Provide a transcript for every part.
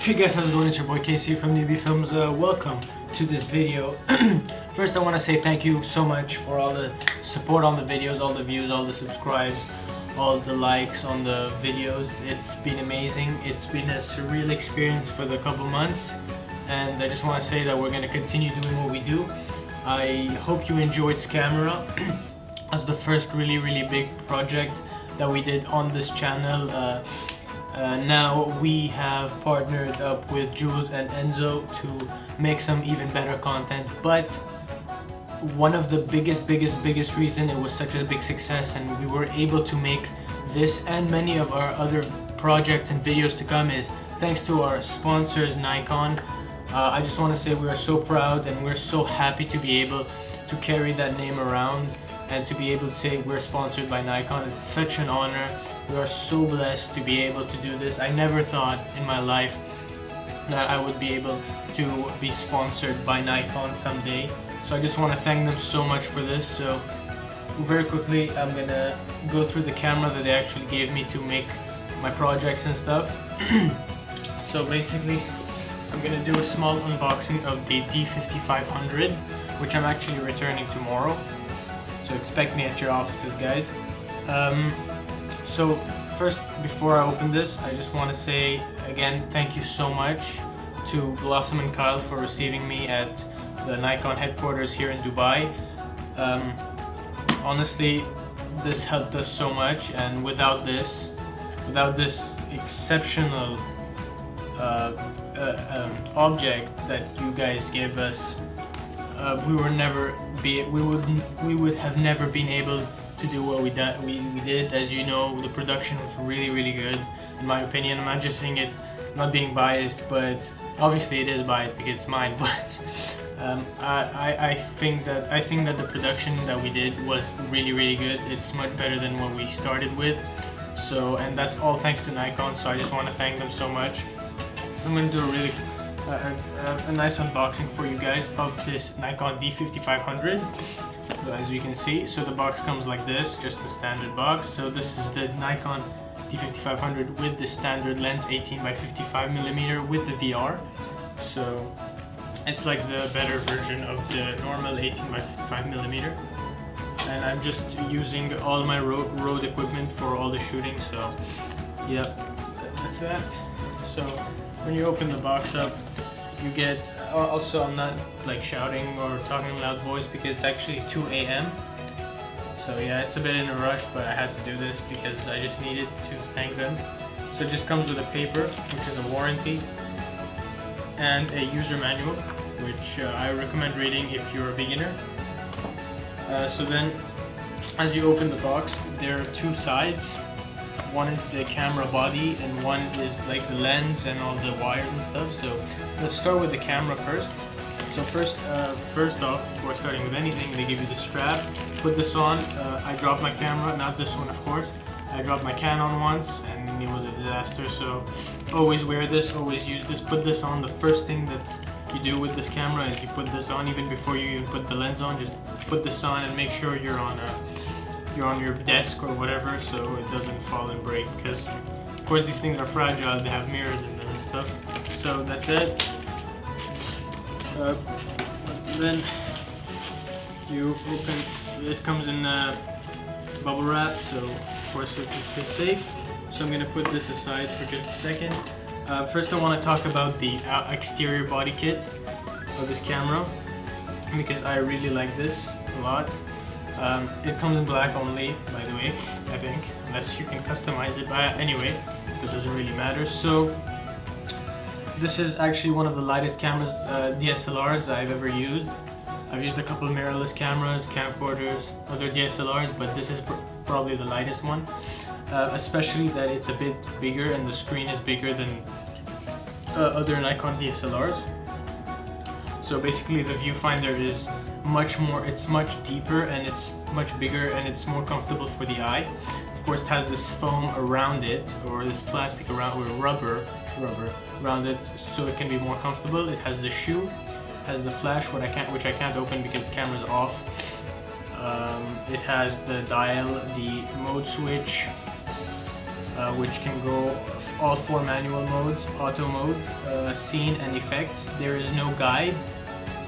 Hey guys, how's it going? It's your boy Casey from Newbie Films. Welcome to this video. First I want to say thank you so much for all the support on the videos, all the views, all the subscribes, all the likes on the videos. It's been amazing. It's been a surreal experience for the couple months, and I just want to say that we're going to continue doing what we do. I hope you enjoyed Scamera. That's the first really big project that we did on this channel. Now we have partnered up with Jules and Enzo to make some even better content, but one of the biggest reason it was such a big success and we were able to make this and many of our other projects and videos to come is thanks to our sponsors Nikon. I just want to say we are so proud and we're so happy to be able to carry that name around and to be able to say we're sponsored by Nikon. It's such an honor. We are so blessed to be able to do this. I never thought in my life that I would be able to be sponsored by Nikon someday. So I just want to thank them so much for this. So very quickly I'm gonna go through the camera that they actually gave me to make my projects and stuff. So basically I'm gonna do a small unboxing of the D5500, which I'm actually returning tomorrow. So expect me at your offices, guys. So first, before I open this, I just want to say again thank you so much to Blossom and Kyle for receiving me at the Nikon headquarters here in Dubai. Honestly, this helped us so much, and without this exceptional object that you guys gave us, we would have never been able to do what we did. As you know, the production was really good in my opinion. I'm not just saying it, not being biased, but obviously it is biased because it's mine, but I think that the production that we did was really good. It's much better than what we started with. So, and that's all thanks to Nikon, so I just want to thank them so much. I'm going to do a nice unboxing for you guys of this Nikon D5500. So as you can see, so the box comes like this, just the standard box. So this is the Nikon D5500 with the standard lens, 18x55mm with the VR. So it's like the better version of the normal 18x55mm. And I'm just using all my road equipment for all the shooting. So yeah, that's that. So when you open the box up, you get, also I'm not like shouting or talking in a loud voice because it's actually 2 a.m. So yeah, it's a bit in a rush, but I had to do this because I just needed to thank them. So it just comes with a paper, which is a warranty, and a user manual, which I recommend reading if you're a beginner. So then, as you open the box, there are two sides. One is the camera body and one is like the lens and all the wires and stuff. So let's start with the camera first. So first off, before starting with anything, they give you the strap. Put this on. I dropped my camera, not this one of course. I dropped my Canon once and it was a disaster. So always wear this, always use this. Put this on. The first thing that you do with this camera is you put this on, even before you even put the lens on. Just put this on and make sure you're on your desk or whatever, so it doesn't fall and break, because of course these things are fragile, they have mirrors in them and stuff. So that's it. Then you open, it comes in bubble wrap, so of course it can stay safe. So I'm going to put this aside for just a second. First I want to talk about the exterior body kit of this camera, because I really like this a lot. It comes in black only, by the way, I think, unless you can customize it, but anyway, it doesn't really matter. So this is actually one of the lightest cameras, DSLRs I've ever used. I've used a couple of mirrorless cameras, camcorders, other DSLRs, but this is probably the lightest one, especially that it's a bit bigger and the screen is bigger than other Nikon DSLRs. So basically the viewfinder is much more, it's much deeper and it's much bigger and it's more comfortable for the eye. Of course it has this foam around it, or this plastic around, or rubber around it, so it can be more comfortable. It has the shoe, has the flash, which I can't open because the camera's off. It has the dial, the mode switch, which can go all 4 manual modes, auto mode, scene and effects. There is no guide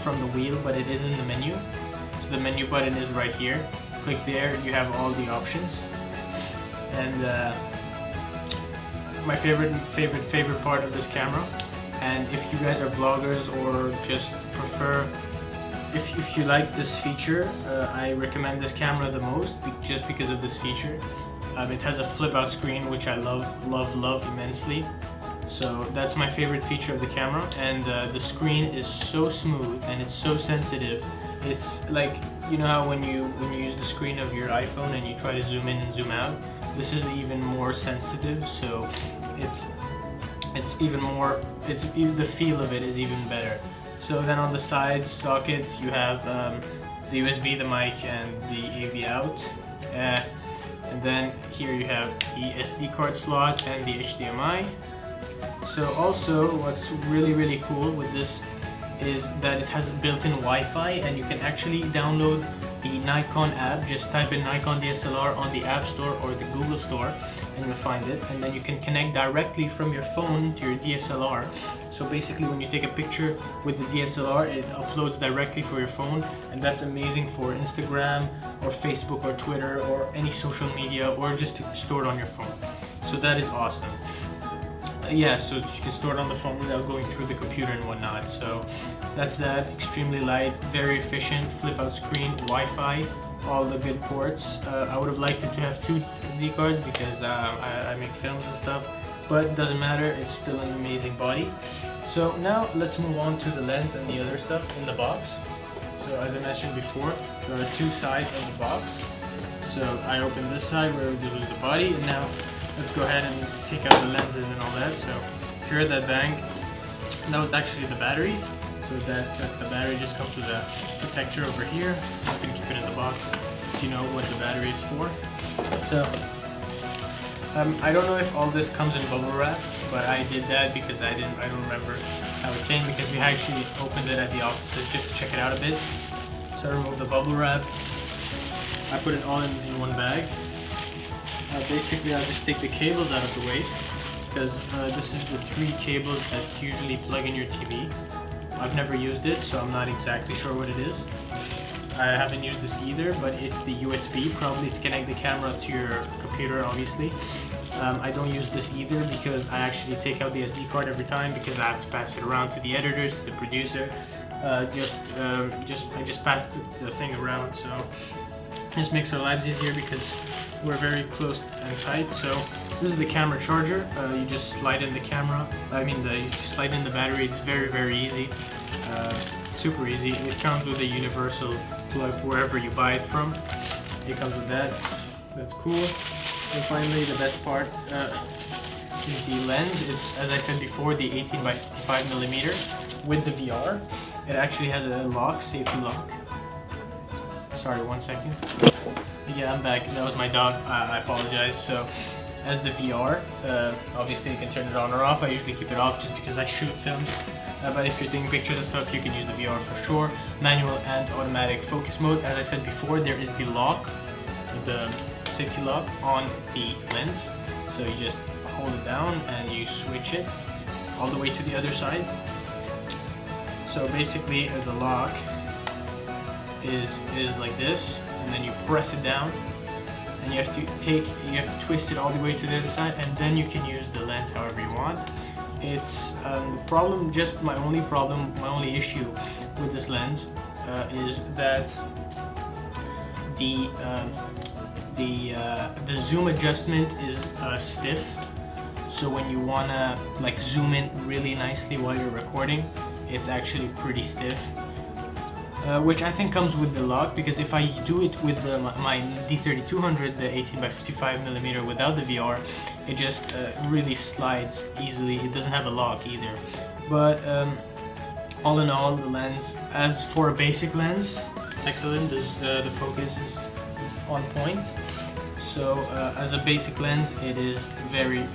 from the wheel, but it is in the menu. So the menu button is right here. Click there, you have all the options. And my favorite part of this camera, and if you guys are vloggers or just prefer, if you like this feature, I recommend this camera the most just because of this feature. It has a flip out screen, which I love immensely. So that's my favorite feature of the camera, and the screen is so smooth and it's so sensitive. It's like, you know how when you use the screen of your iPhone and you try to zoom in and zoom out, this is even more sensitive. So the feel of it is even better. So then on the side sockets you have the USB, the mic, and the AV out. And then here you have the SD card slot and the HDMI. So also what's really cool with this is that it has built-in Wi-Fi, and you can actually download the Nikon app. Just type in Nikon DSLR on the App Store or the Google Store and you'll find it, and then you can connect directly from your phone to your DSLR. So basically when you take a picture with the DSLR, it uploads directly for your phone, and that's amazing for Instagram or Facebook or Twitter or any social media, or just to store it on your phone. So that is awesome. Yeah, so you can store it on the phone without going through the computer and whatnot. So that's that. Extremely light, very efficient, flip out screen, Wi-Fi, all the good ports. I would have liked it to have 2 SD cards because I make films and stuff, but it doesn't matter, it's still an amazing body. So now let's move on to the lens and the other stuff in the box. So as I mentioned before, there are 2 sides of the box. So I opened this side where there was the body, and now let's go ahead and take out the lenses and all that. So if you heard that bang, that was actually the battery. So that's the battery. Just comes with a protector over here. I'm just gonna keep it in the box so you know what the battery is for. So I don't know if all this comes in bubble wrap, but I did that because I don't remember how it came, because we actually opened it at the office just to check it out a bit. So I removed the bubble wrap. I put it all in one bag. Basically, I'll just take the cables out of the way, because this is the 3 cables that usually plug in your TV. I've never used it, so I'm not exactly sure what it is. I haven't used this either, but it's the USB, probably to connect the camera to your computer, obviously. I don't use this either because I actually take out the SD card every time, because I have to pass it around to the editors, to the producer. I just pass the thing around, so this makes our lives easier because we're very close and tight. So this is the camera charger. You just slide in the camera. You just slide in the battery. It's very easy, super easy. It comes with a universal plug wherever you buy it from. It comes with that. That's cool. And finally, the best part is the lens. It's, as I said before, the 18 by 55 millimeter with the VR. It actually has a lock, safety lock. Sorry, 1 second. Yeah, I'm back. That was my dog. I apologize. So, as the VR, obviously you can turn it on or off. I usually keep it off just because I shoot films. But if you're taking pictures and stuff, you can use the VR for sure. Manual and automatic focus mode. As I said before, there is the lock, the safety lock on the lens. So you just hold it down and you switch it all the way to the other side. So basically, the lock is like this, and then you press it down, and you have to twist it all the way to the other side, and then you can use the lens however you want. It's the problem, just my only issue with this lens is that the zoom adjustment is stiff. So when you wanna like zoom in really nicely while you're recording, it's actually pretty stiff. Which I think comes with the lock, because if I do it with my D5500, the 18 by 55 millimeter without the VR, it just really slides easily. It doesn't have a lock either. But all in all, the lens, as for a basic lens, it's excellent. The focus is on point. So as a basic lens, it is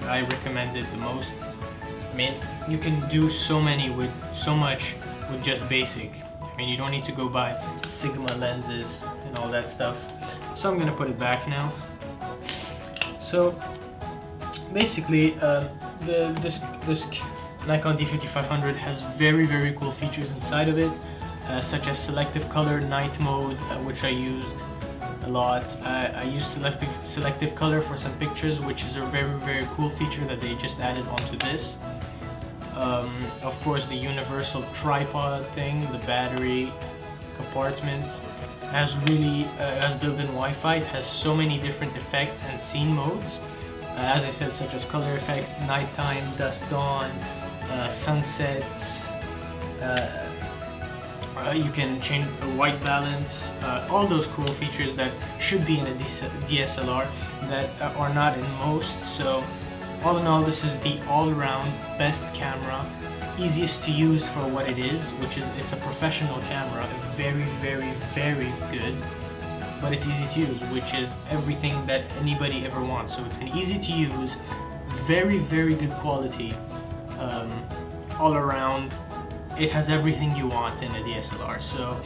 I recommend it the most. I mean, you can do so much with just basic. I mean, you don't need to go buy Sigma lenses and all that stuff. So I'm gonna put it back now. So basically, this Nikon D5500 has very cool features inside of it, such as selective color night mode, which I used a lot. I used selective color for some pictures, which is a very cool feature that they just added onto this. Of course, the universal tripod thing, the battery compartment has built-in Wi-Fi. It has so many different effects and scene modes, as I said, such as color effect, nighttime, dusk, dawn, sunsets. You can change the white balance, all those cool features that should be in a DSLR that are not in most. So all in all, this is the all-around best camera, easiest to use for what it is, which is it's a professional camera, very good, but it's easy to use, which is everything that anybody ever wants. So it's an easy to use, very good quality, all around. It has everything you want in a DSLR. So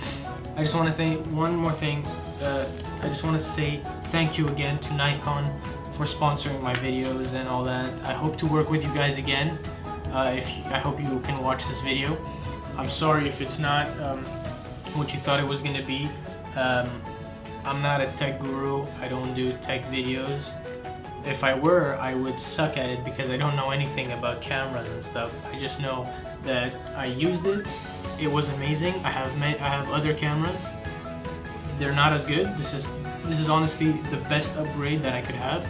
I just want to thank one more thing. I just want to say thank you again to Nikon for sponsoring my videos and all that. I hope to work with you guys again. I hope you can watch this video. I'm sorry if it's not what you thought it was gonna be. I'm not a tech guru. I don't do tech videos. If I were, I would suck at it because I don't know anything about cameras and stuff. I just know that I used it. It was amazing. I have other cameras. They're not as good. This is honestly the best upgrade that I could have.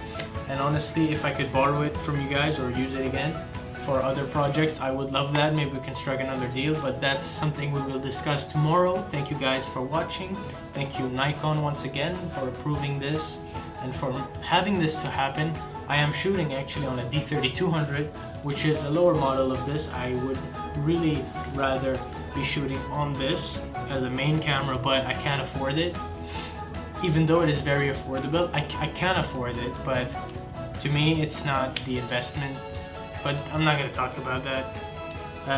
And honestly, if I could borrow it from you guys or use it again for other projects, I would love that. Maybe we can strike another deal, but that's something we will discuss tomorrow. Thank you guys for watching. Thank you Nikon once again for approving this and for having this to happen. I am shooting actually on a D5500, which is a lower model of this. I would really rather be shooting on this as a main camera, but I can't afford it. Even though it is very affordable, I can afford it, but to me it's not the investment. But I'm not going to talk about that.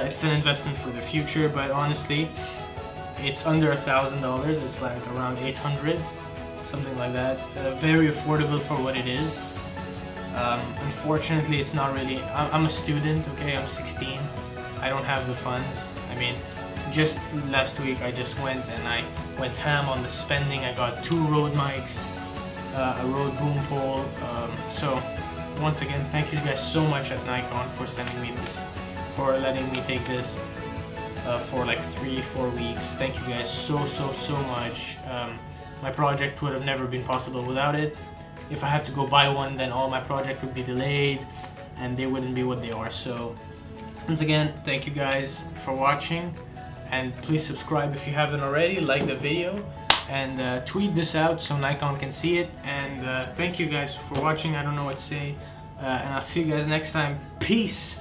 It's an investment for the future, but honestly, it's under $1,000. It's like around 800, something like that. Very affordable for what it is. Unfortunately, it's not really. I'm a student, okay? I'm 16. I don't have the funds. I mean, just last week I just went ham on the spending. I got 2 Rode mics, a Rode boom pole. So once again, thank you guys so much at Nikon for sending me this, for letting me take this for like 3-4 weeks. Thank you guys so much. My project would have never been possible without it. If I had to go buy one, then all my project would be delayed and they wouldn't be what they are. So once again, thank you guys for watching, and please subscribe if you haven't already, like the video, and tweet this out so Nikon can see it. And thank you guys for watching. I don't know what to say, and I'll see you guys next time. Peace.